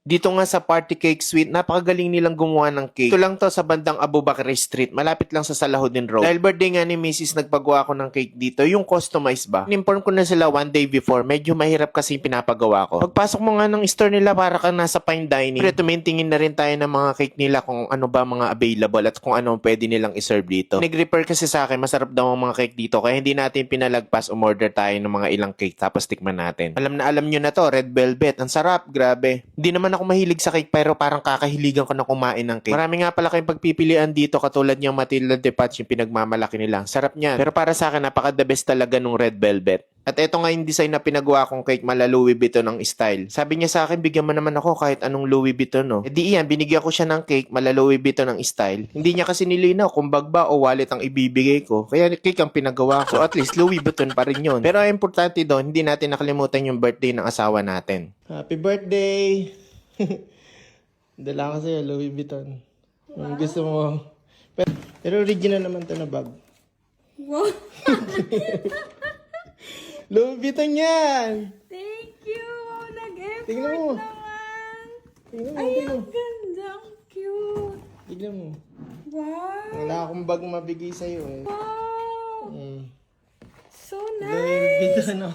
Dito nga sa Party Cake Suite, napakagaling nilang gumawa ng cake. Ito lang to sa bandang Abu Bakr Street, malapit lang sa Salahuddin Road. Dahil birthday nga ni Mrs. nagpagawa ako ng cake dito, yung customized ba? In-inform ko na sila one day before, medyo mahirap kasi yung pinapagawa ko. Pagpasok mo nga ng store nila, para kang nasa fine dining. Pero tumingin na rin tayo ng mga cake nila kung ano ba mga available at kung ano pwede nilang iserve dito. Nag-refer kasi sa akin, masarap daw ang mga cake dito, kaya hindi natin pinalagpas, umorder tayo ng mga ilang cake tapos tikman natin. Alam na alam nyo na to, red velvet, ang sarap, grabe. Hindi naman ako mahilig sa cake pero parang kakahiligan ko na kumain ng cake. Marami nga pala kayong pagpipilian dito katulad niyang Matilda de Patch yung pinagmamalaki nila. Sarap niyan. Pero para sa akin napaka the best talaga nung red velvet. At eto nga yung design na pinagawa kong cake, mala Louis Vuitton ang style. Sabi niya sa akin, bigyan mo naman ako kahit anong Louis Vuitton, no? E di iyan, binigyan ko siya ng cake, mala Louis Vuitton ang style. Hindi niya kasi nilinaw kung bag ba o wallet ang ibibigay ko. Kaya cake ang pinagawa ko. So at least Louis Vuitton pa rin yun. Pero ang importante doon, hindi natin nakalimutan yung birthday ng asawa natin. Happy birthday! Dala ko sa'yo, Louis Vuitton. Wow. Gusto mo. Pero original naman to na bag. Wow! Louis Vuitton yan! Thank you! Nag-effort Tingnan mo. naman! Tingnan mo, Ay, tingnan ang mo. ganda! Ang cute! Tignan mo. Wow! Wala akong bag mabigay sa'yo eh. Wow! Mm. So Louis nice! Vuitton, no?